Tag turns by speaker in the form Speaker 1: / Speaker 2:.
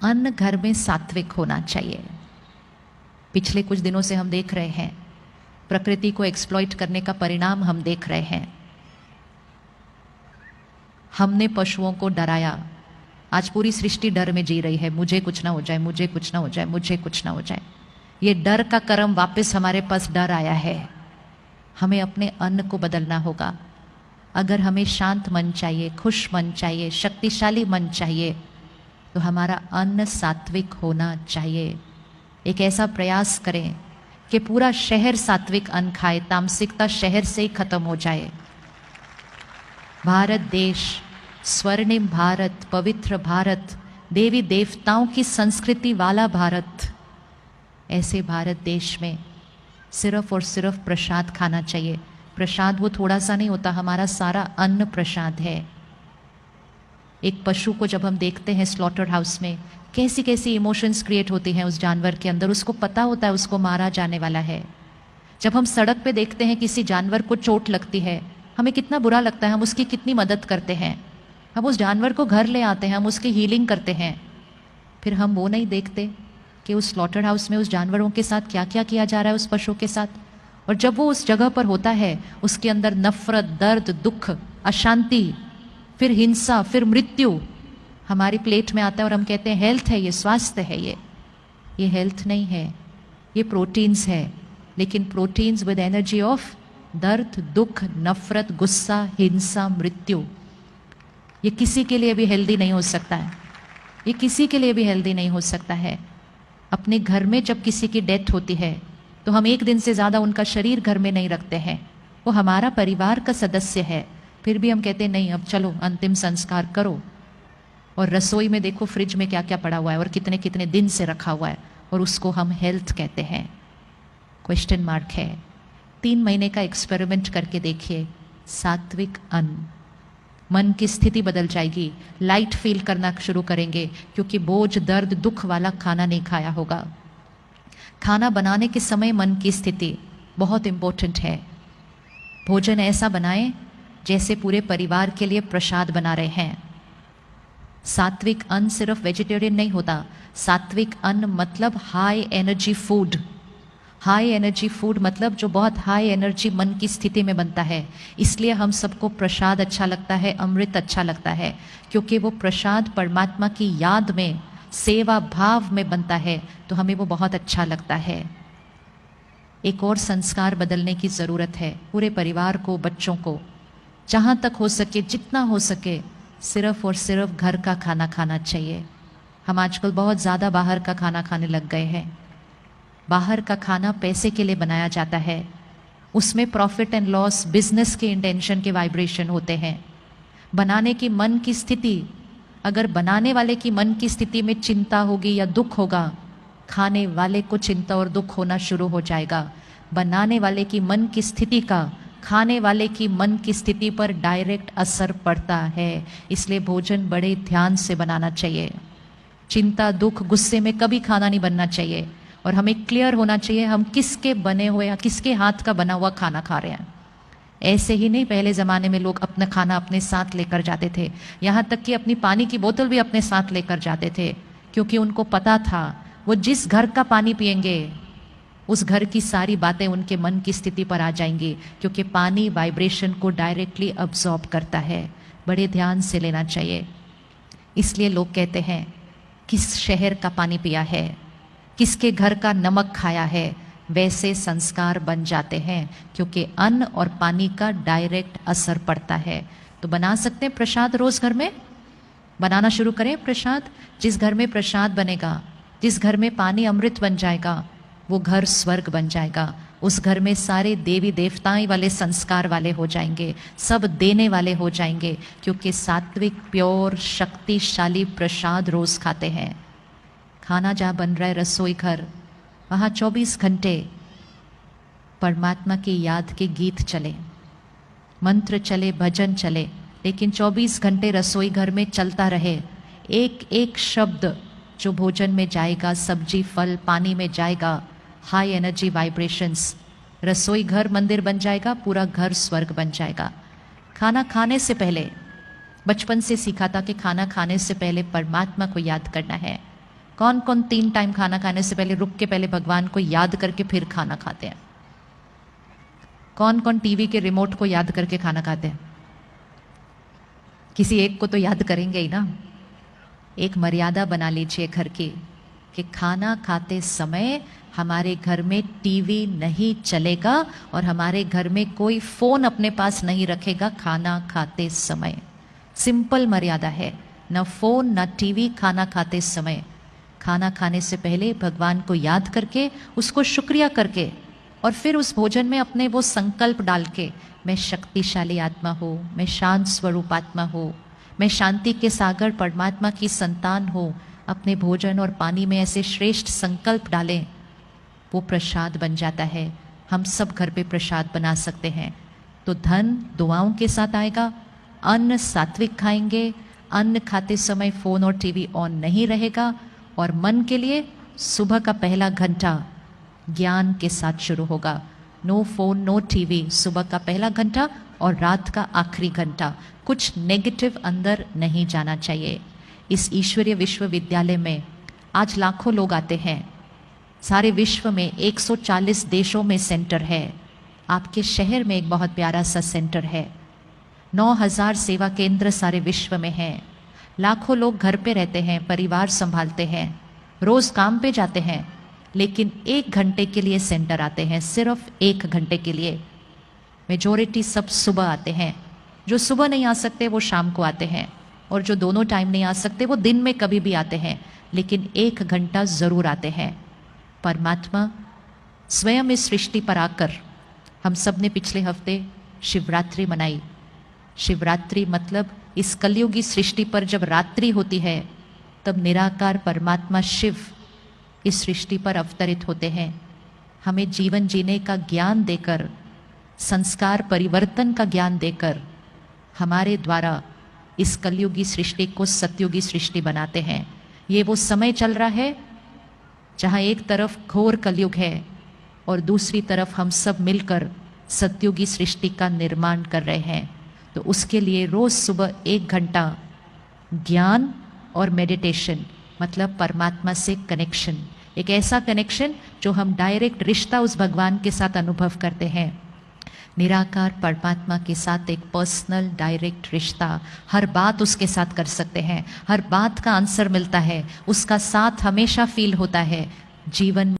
Speaker 1: अन्न घर में सात्विक होना चाहिए। पिछले कुछ दिनों से हम देख रहे हैं, प्रकृति को एक्सप्लॉइट करने का परिणाम हम देख रहे हैं। हमने पशुओं को डराया, आज पूरी सृष्टि डर में जी रही है, मुझे कुछ ना हो जाए, मुझे कुछ ना हो जाए, मुझे कुछ ना हो जाए। ये डर का कर्म वापस हमारे पास डर आया है। हमें अपने अन्न को बदलना होगा। अगर हमें शांत मन चाहिए, खुश मन चाहिए, शक्तिशाली मन चाहिए, तो हमारा अन्न सात्विक होना चाहिए। एक ऐसा प्रयास करें कि पूरा शहर सात्विक अन्न खाए, तामसिकता शहर से ही खत्म हो जाए। भारत देश, स्वर्णिम भारत, पवित्र भारत, देवी देवताओं की संस्कृति वाला भारत, ऐसे भारत देश में सिर्फ और सिर्फ प्रसाद खाना चाहिए। प्रसाद वो थोड़ा सा नहीं होता, हमारा सारा अन्न प्रसाद है। एक पशु को जब हम देखते हैं स्लॉटर हाउस में, कैसी कैसी इमोशंस क्रिएट होती हैं उस जानवर के अंदर। उसको पता होता है उसको मारा जाने वाला है। जब हम सड़क पे देखते हैं किसी जानवर को चोट लगती है, हमें कितना बुरा लगता है, हम उसकी कितनी मदद करते हैं, हम उस जानवर को घर ले आते हैं, हम उसकी हीलिंग करते हैं। फिर हम वो नहीं देखते कि उस स्लॉटर हाउस में उस जानवरों के साथ क्या क्या किया जा रहा है, उस पशु के साथ। और जब वो उस जगह पर होता है, उसके अंदर नफरत, दर्द, दुख, अशांति, फिर हिंसा, फिर मृत्यु हमारी प्लेट में आता है और हम कहते हैं हेल्थ है, ये स्वास्थ्य है। ये हेल्थ नहीं है, ये प्रोटीन्स है। लेकिन प्रोटीन्स विद एनर्जी ऑफ दर्द, दुख, नफरत, गुस्सा, हिंसा, मृत्यु, ये किसी के लिए भी हेल्दी नहीं हो सकता है। ये किसी के लिए भी हेल्दी नहीं हो सकता है। अपने घर में जब किसी की डेथ होती है तो हम एक दिन से ज़्यादा उनका शरीर घर में नहीं रखते हैं। वो हमारा परिवार का सदस्य है, फिर भी हम कहते हैं नहीं, अब चलो अंतिम संस्कार करो। और रसोई में देखो फ्रिज में क्या क्या पड़ा हुआ है और कितने कितने दिन से रखा हुआ है, और उसको हम हेल्थ कहते हैं। क्वेश्चन मार्क है। 3 महीने का एक्सपेरिमेंट करके देखिए। सात्विक अन्न, मन की स्थिति बदल जाएगी, लाइट फील करना शुरू करेंगे, क्योंकि बोझ, दर्द, दुख वाला खाना नहीं खाया होगा। खाना बनाने के समय मन की स्थिति बहुत इंपॉर्टेंट है। भोजन ऐसा बनाएं जैसे पूरे परिवार के लिए प्रसाद बना रहे हैं। सात्विक अन्न सिर्फ वेजिटेरियन नहीं होता। सात्विक अन्न मतलब high energy food. High energy food मतलब जो बहुत हाई एनर्जी मन की स्थिति में बनता है। इसलिए हम सबको प्रसाद अच्छा लगता है, अमृत अच्छा लगता है, क्योंकि वो प्रसाद परमात्मा की याद में, सेवा भाव में बनता है, तो हमें वो बहुत अच्छा लगता है। एक और संस्कार बदलने की ज़रूरत है। पूरे परिवार को, बच्चों को, जहाँ तक हो सके, जितना हो सके, सिर्फ और सिर्फ घर का खाना खाना चाहिए। हम आजकल बहुत ज़्यादा बाहर का खाना खाने लग गए हैं। बाहर का खाना पैसे के लिए बनाया जाता है, उसमें प्रॉफिट एंड लॉस, बिजनेस के इंटेंशन के वाइब्रेशन होते हैं। बनाने की मन की स्थिति, अगर बनाने वाले की मन की स्थिति में चिंता होगी या दुख होगा, खाने वाले को चिंता और दुख होना शुरू हो जाएगा। बनाने वाले की मन की स्थिति का खाने वाले की मन की स्थिति पर डायरेक्ट असर पड़ता है। इसलिए भोजन बड़े ध्यान से बनाना चाहिए। चिंता, दुख, गुस्से में कभी खाना नहीं बनना चाहिए। और हमें क्लियर होना चाहिए हम किसके बने हुए या किसके हाथ का बना हुआ खाना खा रहे हैं। ऐसे ही नहीं, पहले ज़माने में लोग अपना खाना अपने साथ लेकर जाते थे, यहाँ तक कि अपनी पानी की बोतल भी अपने साथ लेकर जाते थे, क्योंकि उनको पता था वो जिस घर का पानी पिएंगे उस घर की सारी बातें उनके मन की स्थिति पर आ जाएंगी, क्योंकि पानी वाइब्रेशन को डायरेक्टली अब्जॉर्ब करता है। बड़े ध्यान से लेना चाहिए। इसलिए लोग कहते हैं किस शहर का पानी पिया है, किसके घर का नमक खाया है, वैसे संस्कार बन जाते हैं, क्योंकि अन्न और पानी का डायरेक्ट असर पड़ता है। तो बना सकते हैं प्रसाद, रोज घर में बनाना शुरू करें प्रसाद। जिस घर में प्रसाद बनेगा, जिस घर में पानी अमृत बन जाएगा, वो घर स्वर्ग बन जाएगा। उस घर में सारे देवी देवताएं वाले संस्कार वाले हो जाएंगे, सब देने वाले हो जाएंगे, क्योंकि सात्विक, प्योर, शक्तिशाली प्रसाद रोज खाते हैं। खाना जहाँ बन रहा है, रसोई घर, वहाँ 24 घंटे परमात्मा की याद के गीत चले, मंत्र चले, भजन चले, लेकिन 24 घंटे रसोई घर में चलता रहे। एक एक शब्द जो भोजन में जाएगा, सब्जी, फल, पानी में जाएगा, हाई एनर्जी वाइब्रेशंस, रसोई घर मंदिर बन जाएगा, पूरा घर स्वर्ग बन जाएगा। खाना खाने से पहले, बचपन से सीखा था कि खाना खाने से पहले परमात्मा को याद करना है। कौन कौन 3 टाइम खाना खाने से पहले रुक के पहले भगवान को याद करके फिर खाना खाते हैं? कौन कौन टीवी के रिमोट को याद करके खाना खाते हैं? किसी एक को तो याद करेंगे ही ना। एक मर्यादा बना लीजिए घर की कि खाना खाते समय हमारे घर में टीवी नहीं चलेगा और हमारे घर में कोई फोन अपने पास नहीं रखेगा खाना खाते समय। सिंपल मर्यादा है, न फोन न टीवी खाना खाते समय। खाना खाने से पहले भगवान को याद करके, उसको शुक्रिया करके, और फिर उस भोजन में अपने वो संकल्प डाल के, मैं शक्तिशाली आत्मा हूँ, मैं शांत स्वरूप आत्मा हूँ, मैं शांति के सागर परमात्मा की संतान हूँ। अपने भोजन और पानी में ऐसे श्रेष्ठ संकल्प डालें, वो प्रसाद बन जाता है। हम सब घर पे प्रसाद बना सकते हैं। तो धन दुआओं के साथ आएगा। अन्न सात्विक खाएंगे, अन्न खाते समय फोन और टीवी ऑन नहीं रहेगा। और मन के लिए सुबह का पहला घंटा ज्ञान के साथ शुरू होगा। नो फोन नो टीवी, सुबह का पहला घंटा और रात का आखिरी घंटा। कुछ नेगेटिव अंदर नहीं जाना चाहिए। इस ईश्वरीय विश्वविद्यालय में आज लाखों लोग आते हैं। सारे विश्व में 140 देशों में सेंटर है। आपके शहर में एक बहुत प्यारा सा सेंटर है। 9000 सेवा केंद्र सारे विश्व में हैं। लाखों लोग घर पे रहते हैं, परिवार संभालते हैं, रोज काम पे जाते हैं, लेकिन 1 घंटे के लिए सेंटर आते हैं, सिर्फ 1 घंटे के लिए। मेजॉरिटी सब सुबह आते हैं। जो सुबह नहीं आ सकते वो शाम को आते हैं, और जो दोनों टाइम नहीं आ सकते वो दिन में कभी भी आते हैं, लेकिन 1 घंटा जरूर आते हैं। परमात्मा स्वयं इस सृष्टि पर आकर, हम सब ने पिछले हफ्ते शिवरात्रि मनाई। शिवरात्रि मतलब इस कलयुगी सृष्टि पर जब रात्रि होती है तब निराकार परमात्मा शिव इस सृष्टि पर अवतरित होते हैं। हमें जीवन जीने का ज्ञान देकर, संस्कार परिवर्तन का ज्ञान देकर, हमारे द्वारा इस कलयुगी सृष्टि को सतयुगी सृष्टि बनाते हैं। ये वो समय चल रहा है जहाँ एक तरफ घोर कलयुग है और दूसरी तरफ हम सब मिलकर सतयुगी सृष्टि का निर्माण कर रहे हैं। तो उसके लिए रोज सुबह 1 घंटा ज्ञान और मेडिटेशन, मतलब परमात्मा से कनेक्शन, एक ऐसा कनेक्शन जो हम डायरेक्ट रिश्ता उस भगवान के साथ अनुभव करते हैं। निराकार परमात्मा के साथ एक पर्सनल डायरेक्ट रिश्ता, हर बात उसके साथ कर सकते हैं, हर बात का आंसर मिलता है, उसका साथ हमेशा फील होता है। जीवन